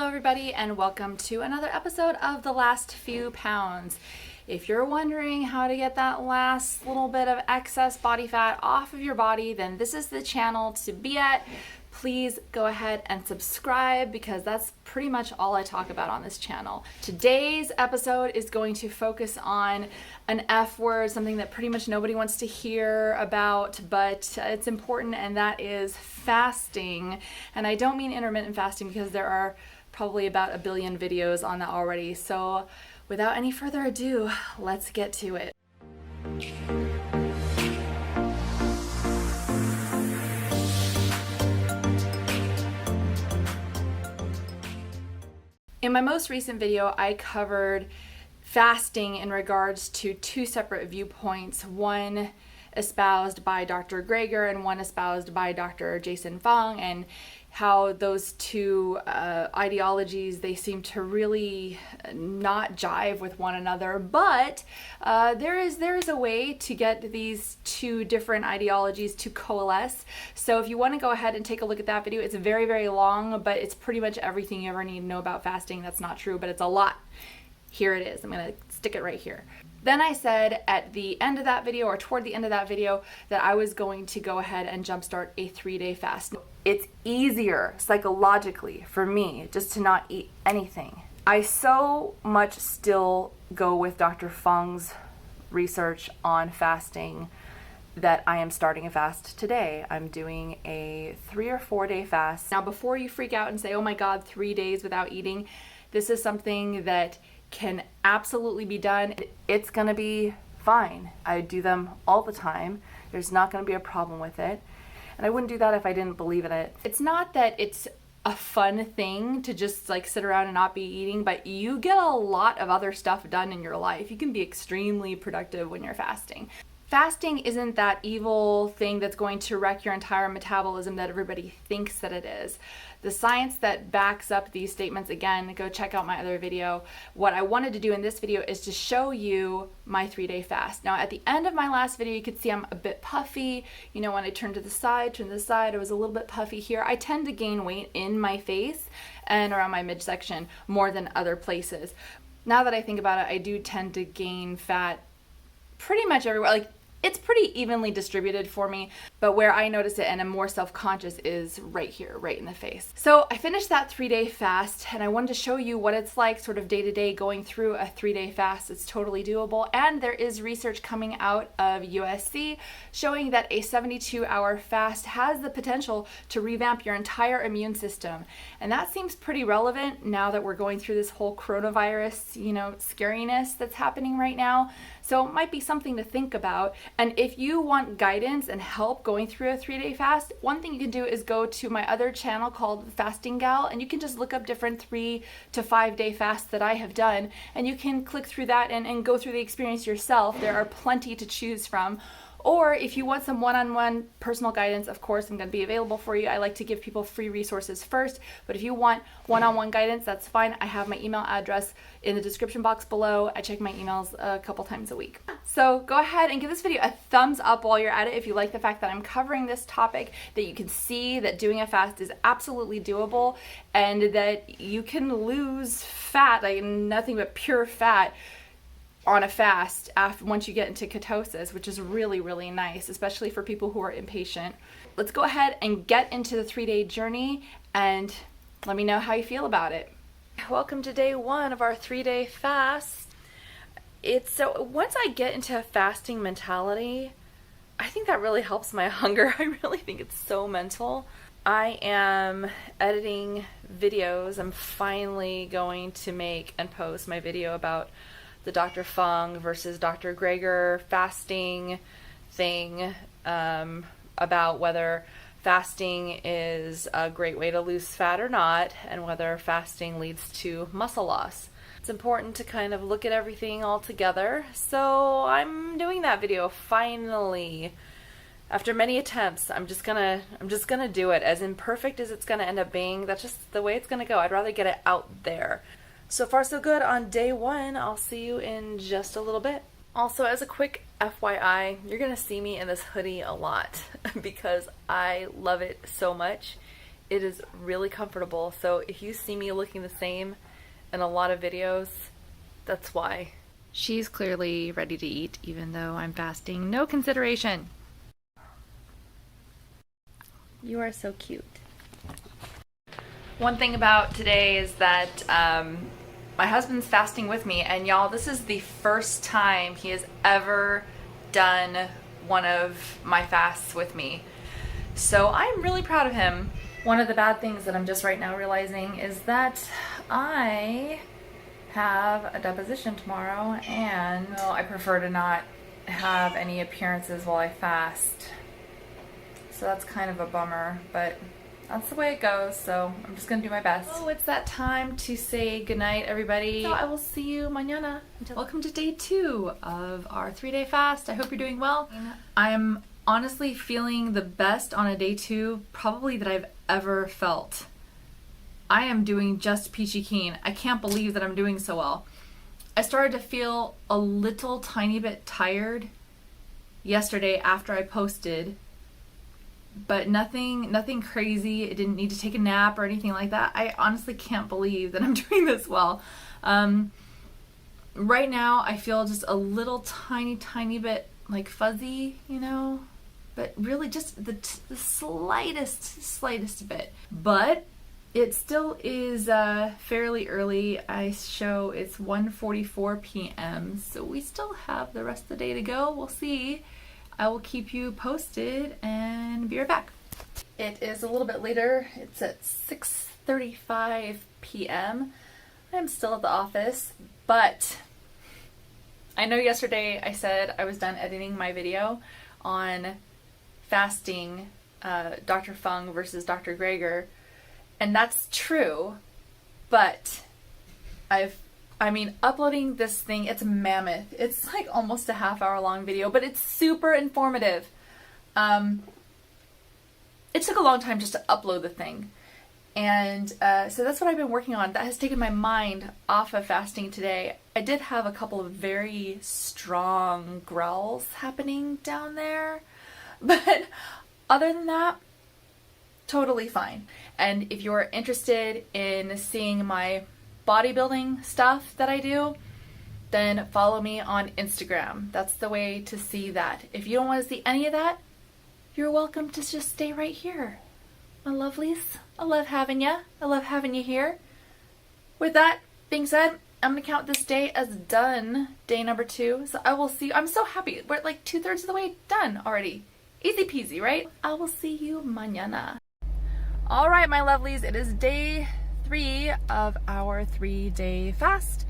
Hello everybody and welcome to another episode of The Last Few Pounds. If you're wondering how to get that last little bit of excess body fat off of your body, then this is the channel to be at. Please go ahead and subscribe because that's pretty much all I talk about on this channel. Today's episode is going to focus on an F word, something that pretty much nobody wants to hear about, but it's important, and that is fasting. And I don't mean intermittent fasting because there are probably about a billion videos on that already. So without any further ado, let's get to it. In my most recent video, I covered fasting in regards to two separate viewpoints, one espoused by Dr. Greger and one espoused by Dr. Jason Fung, and how those two ideologies, they seem to really not jive with one another, but there is a way to get these two different ideologies to coalesce. So if you want to go ahead and take a look at that video, it's very, very long, but it's pretty much everything you ever need to know about fasting. That's not true, but it's a lot. Here it is. I'm going to stick it right here. Then I said at the end of that video, or toward the end of that video, that I was going to go ahead and jumpstart a 3-day fast. It's easier psychologically for me just to not eat anything. I so much still go with Dr. Fung's research on fasting that I am starting a fast today. I'm doing a 3 or 4 day fast. Now, before you freak out and say, oh my God, 3 days without eating, this is something that can absolutely be done. It's gonna be fine. I do them all the time. There's not gonna be a problem with it. And I wouldn't do that if I didn't believe in it. It's not that it's a fun thing to just like sit around and not be eating, but you get a lot of other stuff done in your life. You can be extremely productive when you're fasting. Fasting isn't that evil thing that's going to wreck your entire metabolism that everybody thinks that it is. The science that backs up these statements, again, go check out my other video. What I wanted to do in this video is to show you my 3-day fast. Now, at the end of my last video, you could see I'm a bit puffy. You know, when I turned to the side, I was a little bit puffy here. I tend to gain weight in my face and around my midsection more than other places. Now that I think about it, I do tend to gain fat pretty much everywhere. Like, it's pretty evenly distributed for me, but where I notice it and I'm more self-conscious is right here, right in the face. So I finished that 3-day fast, and I wanted to show you what it's like sort of day to day going through a 3-day fast. It's totally doable, and there is research coming out of USC showing that a 72-hour fast has the potential to revamp your entire immune system. And that seems pretty relevant now that we're going through this whole coronavirus, scariness that's happening right now. So it might be something to think about. And if you want guidance and help going through a 3-day fast, one thing you can do is go to my other channel called Fasting Gal, and you can just look up different 3 to 5 day fasts that I have done, and you can click through that and go through the experience yourself. There are plenty to choose from. Or if you want some one-on-one personal guidance, of course, I'm going to be available for you. I like to give people free resources first, but if you want one-on-one guidance, that's fine. I have my email address in the description box below. I check my emails a couple times a week. So go ahead and give this video a thumbs up while you're at it if you like the fact that I'm covering this topic, that you can see that doing a fast is absolutely doable, and that you can lose fat, like nothing but pure fat, on a fast once you get into ketosis, which is really, really nice, especially for people who are impatient. Let's go ahead and get into the 3-day journey and let me know how you feel about it. Welcome to day 1 of our 3-day fast. So once I get into a fasting mentality, I think that really helps my hunger. I really think it's so mental. I am editing videos. I'm finally going to make and post my video about the Dr. Fung versus Dr. Greger fasting thing, about whether fasting is a great way to lose fat or not, and whether fasting leads to muscle loss. It's important to kind of look at everything all together, so I'm doing that video finally. After many attempts, I'm just gonna do it. As imperfect as it's gonna end up being, that's just the way it's gonna go. I'd rather get it out there. So far so good on day 1. I'll see you in just a little bit. Also, as a quick FYI, you're gonna see me in this hoodie a lot because I love it so much. it is really comfortable. So if you see me looking the same in a lot of videos, that's why. She's clearly ready to eat, even though I'm fasting. No consideration. You are so cute. One thing about today is that my husband's fasting with me, and y'all, this is the first time he has ever done one of my fasts with me. So I'm really proud of him. One of the bad things that I'm just right now realizing is that I have a deposition tomorrow, and I prefer to not have any appearances while I fast. So that's kind of a bummer, but that's the way it goes, so I'm just gonna do my best. Oh, it's that time to say goodnight, everybody. So I will see you mañana. Welcome to day 2 of our 3-day fast. I hope you're doing well. I'm honestly feeling the best on a day 2 probably that I've ever felt. I am doing just peachy keen. I can't believe that I'm doing so well. I started to feel a little tiny bit tired yesterday after I posted, but nothing crazy. It didn't need to take a nap or anything like that. I honestly can't believe that I'm doing this well. Right now I feel just a little tiny bit like fuzzy, you know, but really just the slightest bit. But it still is fairly early. I show it's 1:44 p.m. so we still have the rest of the day to go. We'll see. I will keep you posted and be right back. It is a little bit later. It's at 6:35 p.m. I'm still at the office, but I know yesterday I said I was done editing my video on fasting, Dr. Fung versus Dr. Greger, and that's true, but uploading this thing, it's mammoth. It's like almost a half-hour long video, but it's super informative. It took a long time just to upload the thing. And so that's what I've been working on. That has taken my mind off of fasting today. I did have a couple of very strong growls happening down there, but other than that, totally fine. And if you're interested in seeing my bodybuilding stuff that I do, then follow me on Instagram. That's the way to see that. If you don't want to see any of that, you're welcome to just stay right here. My lovelies, I love having you. I love having you here. With that being said, I'm gonna count this day as done, day number 2. So I will see you. I'm so happy. We're like 2/3 of the way done already. Easy peasy, right? I will see you mañana. All right, my lovelies, it is day 3 of our 3-day fast.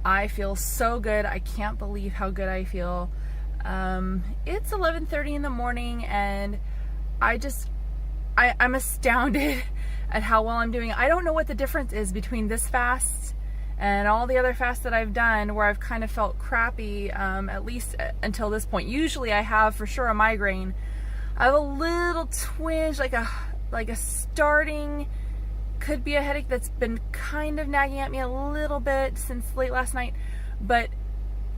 I feel so good. I can't believe how good I feel. It's 11:30 in the morning, and I'm astounded at how well I'm doing. I don't know what the difference is between this fast and all the other fasts that I've done where I've kind of felt crappy, at least until this point. Usually I have for sure a migraine. I have a little twinge, like a starting, could be a headache that's been kind of nagging at me a little bit since late last night, but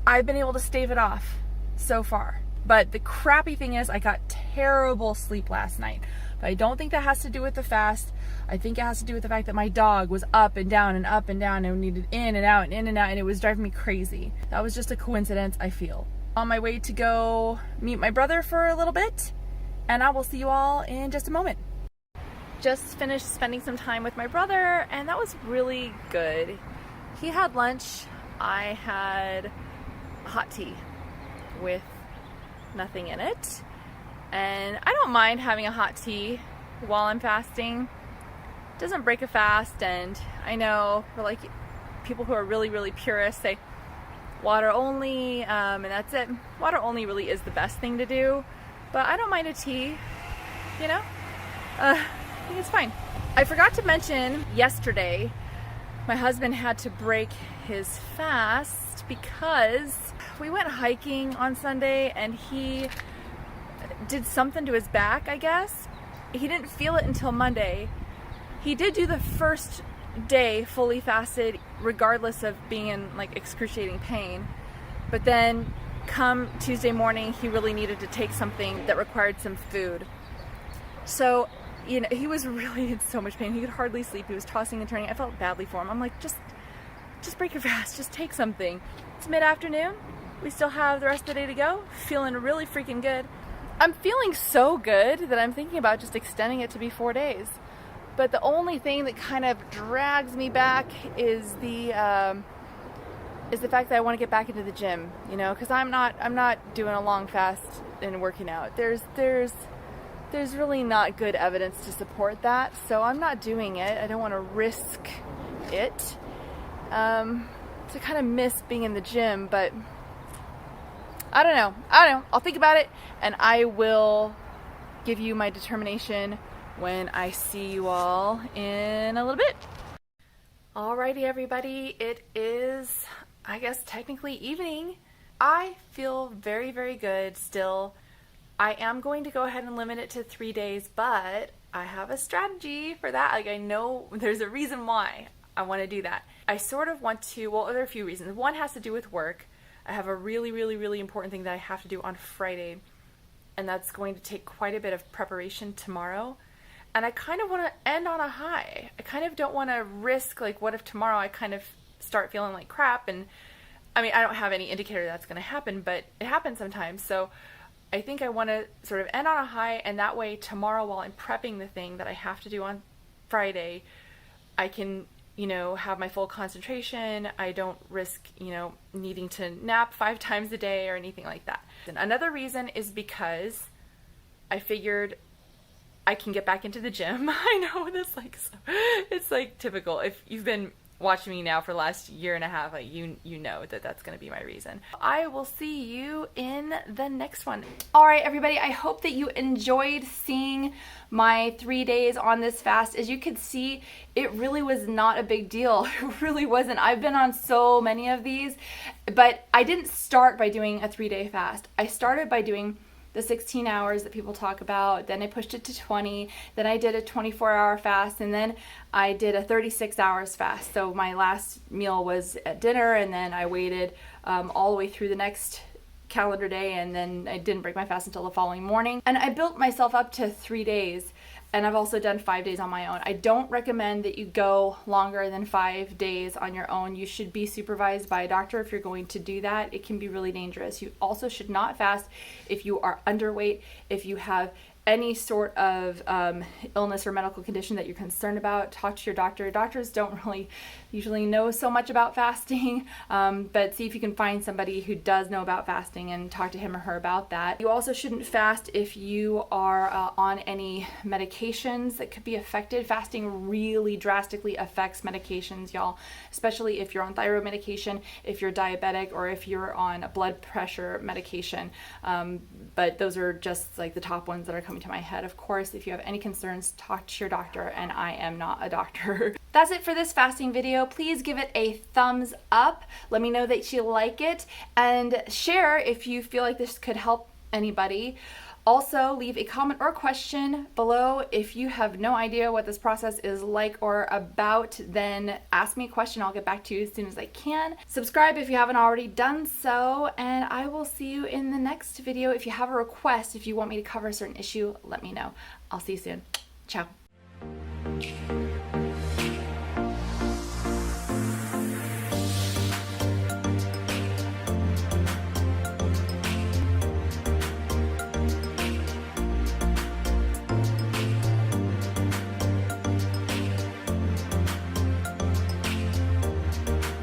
I've been able to stave it off so far. But the crappy thing is I got terrible sleep last night. But I don't think that has to do with the fast. I think it has to do with the fact that my dog was up and down and needed in and out, and it was driving me crazy. That was just a coincidence, I feel. On my way to go meet my brother for a little bit, and I will see you all in just a moment. Just finished spending some time with my brother, and that was really good. He had lunch. I had hot tea with nothing in it, and I don't mind having a hot tea while I'm fasting. It doesn't break a fast, and I know for like people who are really purists say water only, and that's it. Water only really is the best thing to do, but I don't mind a tea, you know. I think it's fine. I forgot to mention yesterday my husband had to break his fast because we went hiking on Sunday and he did something to his back, I guess. He didn't feel it until Monday. He did do the first day fully fasted regardless of being in like excruciating pain, but then come Tuesday morning he really needed to take something that required some food. So you know, he was really in so much pain. He could hardly sleep. He was tossing and turning. I felt badly for him. I'm like, just break your fast. Just take something. It's mid-afternoon. We still have the rest of the day to go. Feeling really freaking good. I'm feeling so good that I'm thinking about just extending it to be 4 days. But the only thing that kind of drags me back is the fact that I want to get back into the gym, you know, because I'm not doing a long fast and working out. There's really not good evidence to support that, so I'm not doing it. I don't want to risk it. To kind of miss being in the gym, but I don't know. I'll think about it, and I will give you my determination when I see you all in a little bit. Alrighty, everybody. It is, I guess, technically evening. I feel very, very good still. I am going to go ahead and limit it to 3 days, but I have a strategy for that. Like, I know there's a reason why I want to do that. I sort of want to, well, there are a few reasons. One has to do with work. I have a really, really, really important thing that I have to do on Friday, and that's going to take quite a bit of preparation tomorrow. And I kind of want to end on a high. I kind of don't want to risk, like, what if tomorrow I kind of start feeling like crap? And I mean, I don't have any indicator that's going to happen, but it happens sometimes. So I think I want to sort of end on a high, and that way tomorrow, while I'm prepping the thing that I have to do on Friday, I can, you know, have my full concentration. I don't risk, you know, needing to nap 5 times a day or anything like that. And another reason is because I figured I can get back into the gym. I know this, like, it's like typical. If you've been watching me now for the last year and a half, like, you know that that's going to be my reason. I will see you in the next one. All right, everybody, I hope that you enjoyed seeing my 3 days on this fast. As you could see, it really was not a big deal. It really wasn't. I've been on so many of these, but I didn't start by doing a 3-day fast. I started by doing the 16 hours that people talk about, then I pushed it to 20, then I did a 24-hour fast, and then I did a 36 hours fast. So my last meal was at dinner, and then I waited all the way through the next calendar day, and then I didn't break my fast until the following morning. And I built myself up to 3 days, and I've also done 5 days on my own. I don't recommend that you go longer than 5 days on your own. You should be supervised by a doctor if you're going to do that. It can be really dangerous. You also should not fast if you are underweight, if you have any sort of illness or medical condition that you're concerned about. Talk to your doctor. Doctors don't really usually know so much about fasting, but see if you can find somebody who does know about fasting and talk to him or her about that. You also shouldn't fast if you are on any medications that could be affected. Fasting really drastically affects medications, y'all, especially if you're on thyroid medication, if you're diabetic, or if you're on a blood pressure medication. But those are just like the top ones that are coming to my head. Of course, if you have any concerns, talk to your doctor, and I am not a doctor. That's it for this fasting video. Please give it a thumbs up. Let me know that you like it, and share if you feel like this could help anybody. Also, leave a comment or question below. If you have no idea what this process is like or about, then ask me a question. I'll get back to you as soon as I can. Subscribe if you haven't already done so, and I will see you in the next video. If you have a request, if you want me to cover a certain issue, let me know. I'll see you soon. Ciao.